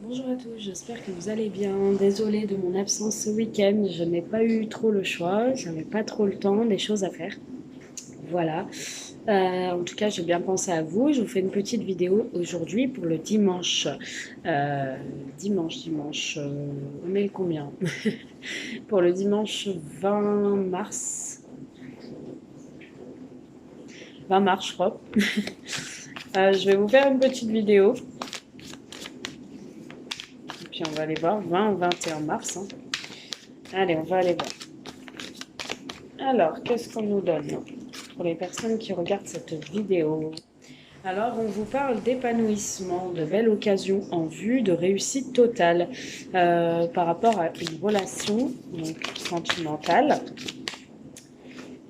Bonjour à tous, j'espère que vous allez bien. Désolée de mon absence ce week-end, je n'ai pas eu trop le choix, je n'avais pas trop le temps, des choses à faire. Voilà. En tout cas, j'ai bien pensé à vous. Je vous fais une petite vidéo aujourd'hui pour le dimanche. On est le combien? Pour le dimanche 20 mars. 20 mars, je crois. Je vais vous faire une petite vidéo. Et puis on va aller voir 20 ou 21 mars, hein. Allez, on va aller voir. Alors, qu'est-ce qu'on nous donne pour les personnes qui regardent cette vidéo? Alors, on vous parle d'épanouissement, de belles occasions en vue, de réussite totale par rapport à une relation donc, sentimentale.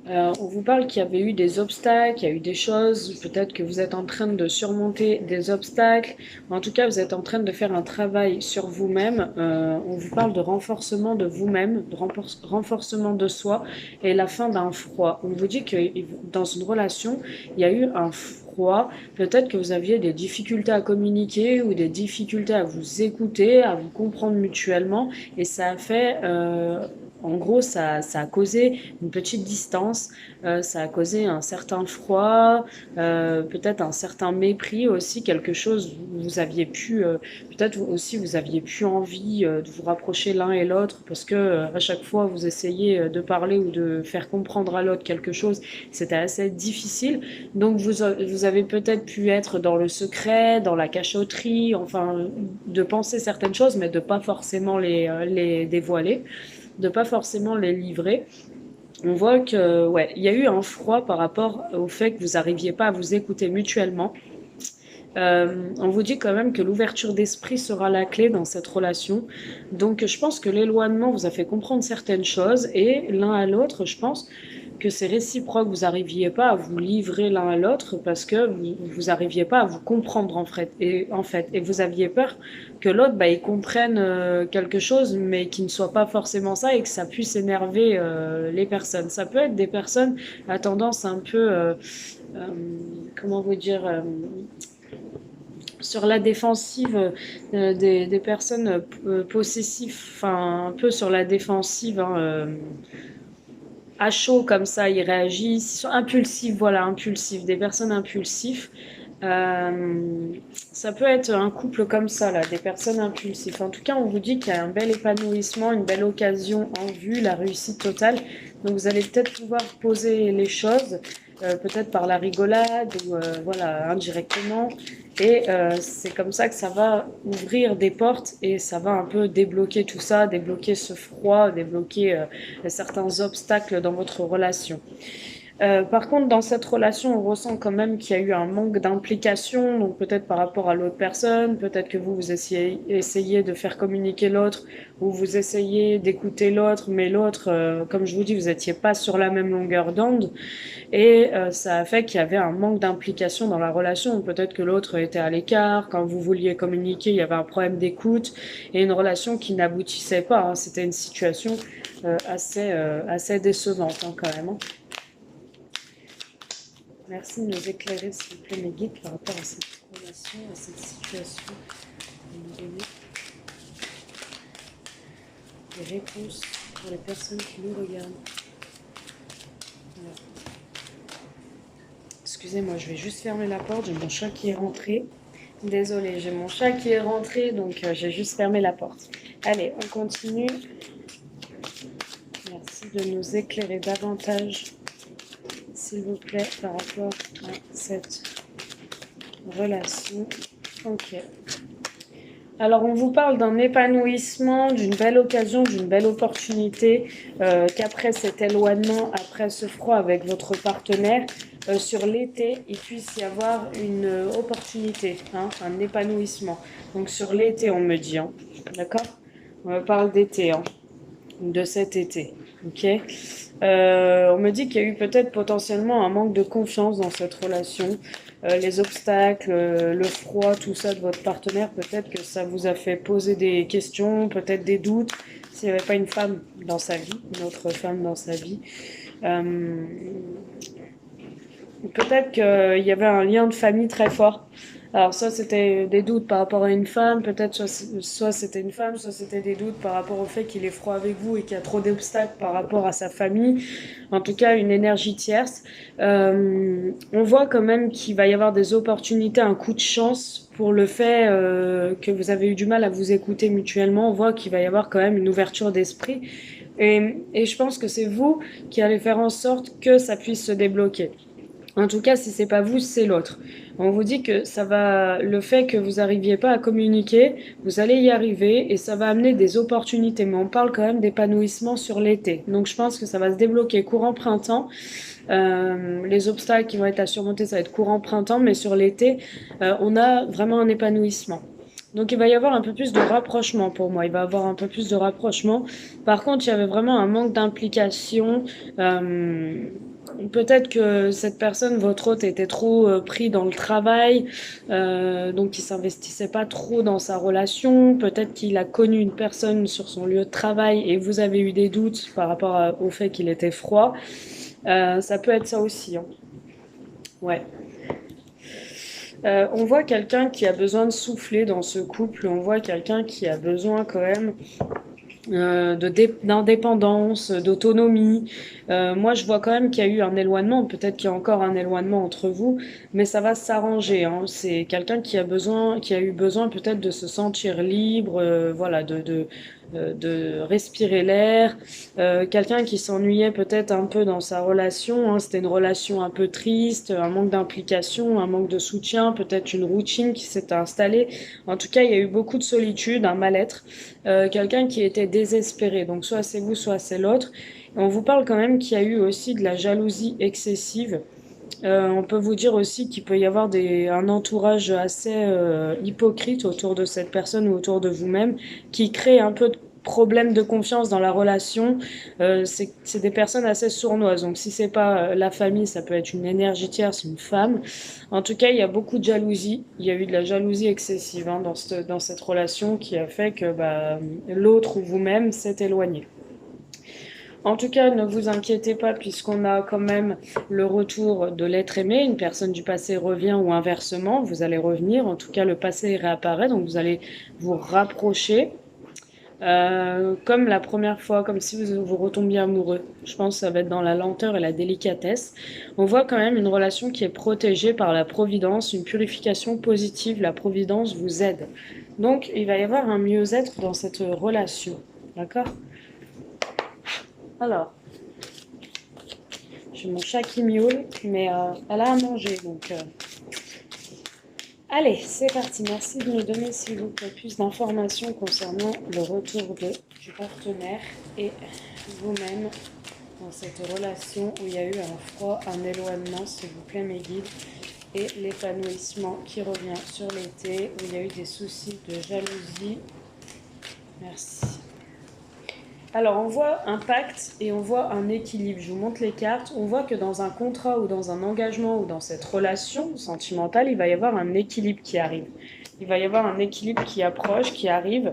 On vous parle qu'il y avait eu des obstacles, il y a eu des choses, peut-être que vous êtes en train de surmonter des obstacles, en tout cas vous êtes en train de faire un travail sur vous-même. On vous parle de renforcement de vous-même, de renforcement de soi et la fin d'un froid. On vous dit que dans une relation, il y a eu un froid, peut-être que vous aviez des difficultés à communiquer ou des difficultés à vous écouter, à vous comprendre mutuellement et ça a fait... en gros, ça a causé une petite distance, ça a causé un certain froid, peut-être un certain mépris aussi, quelque chose où vous aviez pu, peut-être aussi vous aviez plus envie de vous rapprocher l'un et l'autre parce que à chaque fois vous essayez de parler ou de faire comprendre à l'autre quelque chose, c'était assez difficile. Donc vous avez peut-être pu être dans le secret, dans la cachotterie, enfin de penser certaines choses, mais de pas forcément les dévoiler, de pas forcément les livrer. On voit que ouais, il y a eu un froid par rapport au fait que vous n'arriviez pas à vous écouter mutuellement. On vous dit quand même que l'ouverture d'esprit sera la clé dans cette relation. Donc je pense que l'éloignement vous a fait comprendre certaines choses et l'un à l'autre, je pense que c'est réciproque. Vous n'arriviez pas à vous livrer l'un à l'autre parce que vous n'arriviez pas à vous comprendre et vous aviez peur que l'autre il comprenne quelque chose mais qui ne soit pas forcément ça et que ça puisse énerver les personnes. Ça peut être des personnes à tendance un peu euh, comment vous dire sur la défensive, des personnes possessives, enfin un peu sur la défensive, hein, à chaud comme ça, ils réagissent, ils sont impulsifs, voilà, impulsifs, des personnes impulsives. Ça peut être un couple comme ça, là, des personnes impulsives. En tout cas, on vous dit qu'il y a un bel épanouissement, une belle occasion en vue, la réussite totale. Donc vous allez peut-être pouvoir poser les choses, peut-être par la rigolade ou voilà, indirectement. Et c'est comme ça que ça va ouvrir des portes et ça va un peu débloquer tout ça, débloquer ce froid, débloquer certains obstacles dans votre relation. Par contre, dans cette relation, on ressent quand même qu'il y a eu un manque d'implication, donc peut-être par rapport à l'autre personne, peut-être que vous essayez de faire communiquer l'autre, ou vous essayez d'écouter l'autre, mais l'autre, comme je vous dis, vous n'étiez pas sur la même longueur d'onde, et ça a fait qu'il y avait un manque d'implication dans la relation. Peut-être que l'autre était à l'écart, quand vous vouliez communiquer, il y avait un problème d'écoute, et une relation qui n'aboutissait pas, hein. C'était une situation assez décevante hein, quand même, hein. Merci de nous éclairer, s'il vous plaît, mes guides, par rapport à cette relation, à cette situation. De nous donner des réponses pour les personnes qui nous regardent. Voilà. Excusez-moi, je vais juste fermer la porte. J'ai mon chat qui est rentré. Désolée, j'ai mon chat qui est rentré, donc j'ai juste fermé la porte. Allez, on continue. Merci de nous éclairer davantage, s'il vous plaît, par rapport à cette relation. Ok. Alors, on vous parle d'un épanouissement, d'une belle occasion, d'une belle opportunité, qu'après cet éloignement, après ce froid avec votre partenaire, sur l'été, il puisse y avoir une opportunité, hein, un épanouissement. Donc, sur l'été, on me dit, hein, d'accord? On me parle d'été, hein, de cet été, ok? On me dit qu'il y a eu peut-être potentiellement un manque de confiance dans cette relation. Les obstacles, le froid, tout ça de votre partenaire, peut-être que ça vous a fait poser des questions, peut-être des doutes. S'il n'y avait pas une femme dans sa vie, une autre femme dans sa vie. Euh, Peut-être qu'il y avait un lien de famille très fort. Alors, soit c'était des doutes par rapport à une femme, peut-être soit c'était une femme, soit c'était des doutes par rapport au fait qu'il est froid avec vous et qu'il y a trop d'obstacles par rapport à sa famille. En tout cas, une énergie tierce. On voit quand même qu'il va y avoir des opportunités, un coup de chance pour le fait que vous avez eu du mal à vous écouter mutuellement. On voit qu'il va y avoir quand même une ouverture d'esprit. Et je pense que c'est vous qui allez faire en sorte que ça puisse se débloquer. En tout cas, si c'est pas vous, c'est l'autre. On vous dit que ça va, le fait que vous n'arriviez pas à communiquer, vous allez y arriver et ça va amener des opportunités. Mais on parle quand même d'épanouissement sur l'été. Donc je pense que ça va se débloquer courant printemps. Les obstacles qui vont être à surmonter, ça va être courant printemps, mais sur l'été, on a vraiment un épanouissement. Donc il va y avoir un peu plus de rapprochement pour moi. Il va y avoir un peu plus de rapprochement. Par contre, il y avait vraiment un manque d'implication. Euh, Peut-être que cette personne, votre hôte, était trop pris dans le travail, donc il s'investissait pas trop dans sa relation. Peut-être qu'il a connu une personne sur son lieu de travail et vous avez eu des doutes par rapport au fait qu'il était froid. Ça peut être ça aussi, hein. Ouais. On voit quelqu'un qui a besoin de souffler dans ce couple. On voit quelqu'un qui a besoin quand même d'indépendance, d'autonomie. Moi, je vois quand même qu'il y a eu un éloignement. Peut-être qu'il y a encore un éloignement entre vous, mais ça va s'arranger, hein. C'est quelqu'un qui a besoin, qui a eu besoin peut-être de se sentir libre, voilà, de respirer l'air. Quelqu'un qui s'ennuyait peut-être un peu dans sa relation, hein. C'était une relation un peu triste, un manque d'implication, un manque de soutien, peut-être une routine qui s'était installée. En tout cas, il y a eu beaucoup de solitude, un mal-être. Quelqu'un qui était désespéré. Donc soit c'est vous, soit c'est l'autre. Et on vous parle quand même qu'il y a eu aussi de la jalousie excessive. On peut vous dire aussi qu'il peut y avoir un entourage assez hypocrite autour de cette personne ou autour de vous-même qui crée un peu de problème de confiance dans la relation. C'est des personnes assez sournoises. Donc si c'est pas la famille, ça peut être une énergie tierce, une femme. En tout cas, il y a beaucoup de jalousie. Il y a eu de la jalousie excessive, hein, dans cette relation qui a fait que bah, l'autre ou vous-même s'est éloigné. En tout cas, ne vous inquiétez pas puisqu'on a quand même le retour de l'être aimé. Une personne du passé revient ou inversement, vous allez revenir. En tout cas, le passé réapparaît, donc vous allez vous rapprocher. Comme la première fois, comme si vous retombiez amoureux. Je pense que ça va être dans la lenteur et la délicatesse. On voit quand même une relation qui est protégée par la providence, une purification positive. La providence vous aide. Donc, il va y avoir un mieux-être dans cette relation. D'accord? Alors, j'ai mon chat qui miaule, mais elle a à manger, donc... Allez, c'est parti. Merci de me donner, s'il vous plaît, plus d'informations concernant le retour du partenaire et vous-même dans cette relation où il y a eu un froid, un éloignement, s'il vous plaît, mes guides, et l'épanouissement qui revient sur l'été où il y a eu des soucis de jalousie. Merci. Alors, on voit un pacte et on voit un équilibre. Je vous montre les cartes. On voit que dans un contrat ou dans un engagement ou dans cette relation sentimentale, il va y avoir un équilibre qui arrive. Il va y avoir un équilibre qui approche, qui arrive.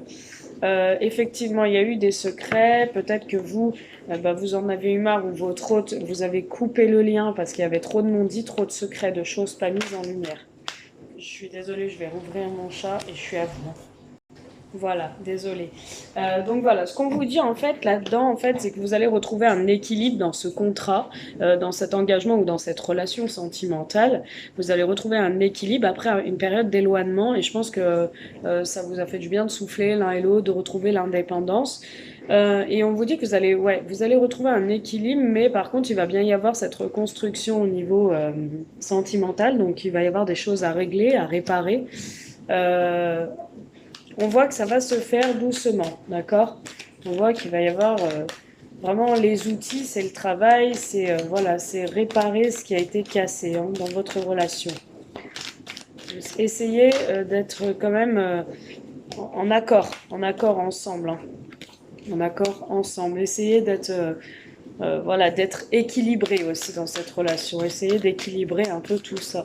Effectivement, il y a eu des secrets. Peut-être que vous, vous en avez eu marre ou votre hôte, vous avez coupé le lien parce qu'il y avait trop de non-dits, trop de secrets, de choses pas mises en lumière. Je suis désolée, je vais rouvrir mon chat et je suis à vous. Voilà, désolée. Donc voilà, ce qu'on vous dit en fait là-dedans, en fait, c'est que vous allez retrouver un équilibre dans ce contrat, dans cet engagement ou dans cette relation sentimentale. Vous allez retrouver un équilibre après une période d'éloignement et je pense que ça vous a fait du bien de souffler l'un et l'autre, de retrouver l'indépendance. Et on vous dit que vous allez retrouver un équilibre, mais par contre, il va bien y avoir cette reconstruction au niveau sentimental, donc il va y avoir des choses à régler, à réparer. Euh, on voit que ça va se faire doucement, d'accord? On voit qu'il va y avoir vraiment les outils, c'est le travail, c'est réparer ce qui a été cassé, hein, dans votre relation. Essayez d'être quand même en accord ensemble, hein, en accord ensemble. Essayez d'être équilibré aussi dans cette relation. Essayez d'équilibrer un peu tout ça.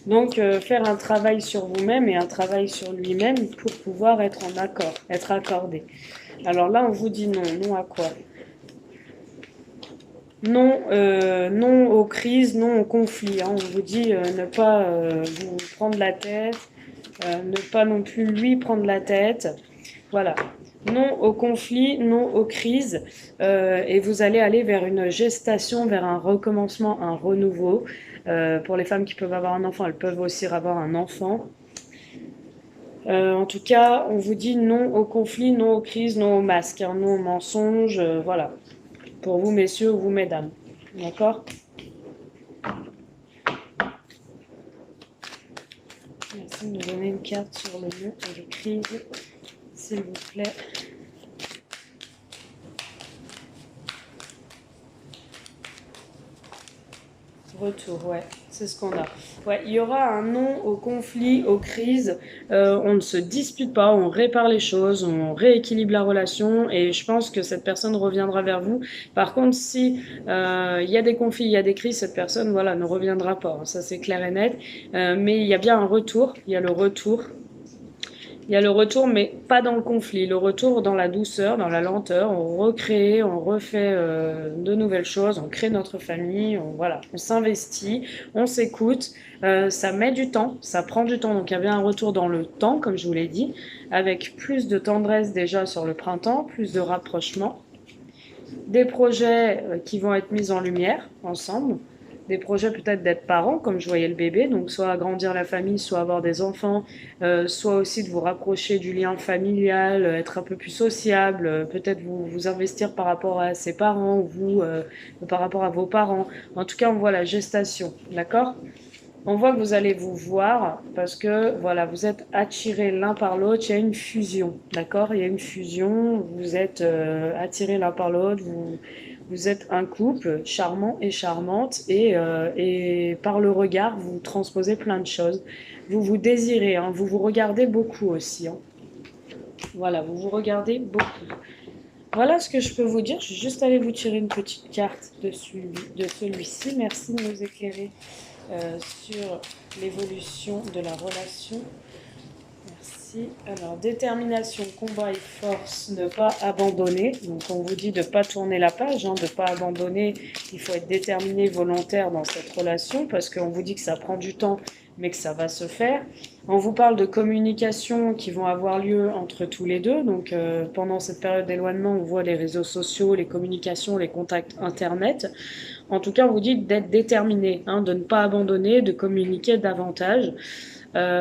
Donc, faire un travail sur vous-même et un travail sur lui-même pour pouvoir être en accord, être accordé. Alors là, on vous dit non. Non à quoi? Non, non aux crises, non aux conflits, hein. On vous dit ne pas vous prendre la tête, Ne pas non plus lui prendre la tête. Voilà. Non au conflit, non aux crises. Et vous allez aller vers une gestation, vers un recommencement, un renouveau. Pour les femmes qui peuvent avoir un enfant, elles peuvent aussi avoir un enfant. En tout cas, on vous dit non au conflit, non aux crises, non aux masques, hein, non aux mensonges. Voilà. Pour vous, messieurs, ou vous, mesdames. D'accord? Merci de nous donner une carte sur le non et les crises, s'il vous plaît. Retour, ouais, c'est ce qu'on a. Ouais, il y aura un non au conflit, aux crises. On ne se dispute pas, on répare les choses, on rééquilibre la relation et je pense que cette personne reviendra vers vous. Par contre, si il y a des conflits, il y a des crises, cette personne, voilà, ne reviendra pas. Ça, c'est clair et net. Mais il y a bien un retour. Il y a le retour. Il y a le retour, mais pas dans le conflit. Le retour dans la douceur, dans la lenteur. On recrée, on refait de nouvelles choses, on crée notre famille, voilà, on s'investit, on s'écoute. Ça met du temps, ça prend du temps. Donc il y a bien un retour dans le temps, comme je vous l'ai dit, avec plus de tendresse déjà sur le printemps, plus de rapprochement. Des projets qui vont être mis en lumière ensemble. Des projets peut-être d'être parents, comme je voyais le bébé, donc soit agrandir la famille, soit avoir des enfants, soit aussi de vous rapprocher du lien familial, être un peu plus sociable, peut-être vous investir par rapport à ses parents, ou vous par rapport à vos parents. En tout cas, on voit la gestation, d'accord? On voit que vous allez vous voir parce que voilà, vous êtes attirés l'un par l'autre, il y a une fusion, d'accord? Il y a une fusion, vous êtes attirés l'un par l'autre, vous êtes un couple charmant et charmante et par le regard, vous transposez plein de choses. Vous vous désirez, hein, vous vous regardez beaucoup aussi. Hein. Voilà, vous vous regardez beaucoup. Voilà ce que je peux vous dire. Je vais juste aller vous tirer une petite carte de celui-ci. Merci de nous éclairer sur l'évolution de la relation. Merci. Alors, détermination, combat et force, ne pas abandonner. Donc, on vous dit de ne pas tourner la page, hein, de ne pas abandonner. Il faut être déterminé, volontaire dans cette relation parce qu'on vous dit que ça prend du temps, mais que ça va se faire. On vous parle de communication qui vont avoir lieu entre tous les deux. Donc, pendant cette période d'éloignement, on voit les réseaux sociaux, les communications, les contacts Internet. En tout cas, on vous dit d'être déterminé, hein, de ne pas abandonner, de communiquer davantage.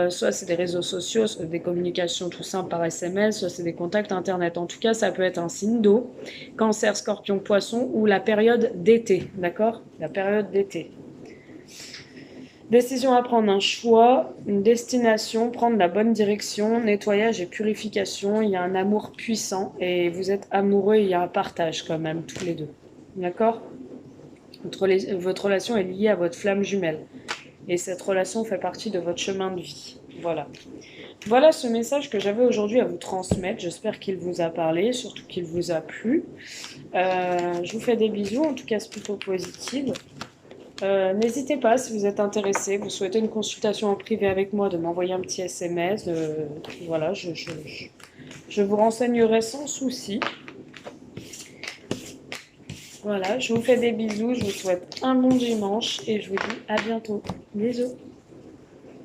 Soit c'est des réseaux sociaux, soit des communications tout simples par SMS, soit c'est des contacts Internet. En tout cas, ça peut être un signe d'eau, Cancer, Scorpion, Poisson ou la période d'été, d'accord? La période d'été. Décision à prendre, un choix, une destination, prendre la bonne direction, nettoyage et purification. Il y a un amour puissant et vous êtes amoureux, il y a un partage quand même, tous les deux. D'accord? Votre relation est liée à votre flamme jumelle. Et cette relation fait partie de votre chemin de vie. Voilà. Voilà ce message que j'avais aujourd'hui à vous transmettre. J'espère qu'il vous a parlé, surtout qu'il vous a plu. Je vous fais des bisous, en tout cas c'est plutôt positif. N'hésitez pas, si vous êtes intéressé, vous souhaitez une consultation en privé avec moi, de m'envoyer un petit SMS. Voilà, je vous renseignerai sans souci. Voilà, je vous fais des bisous, je vous souhaite un bon dimanche et je vous dis à bientôt. Bisous.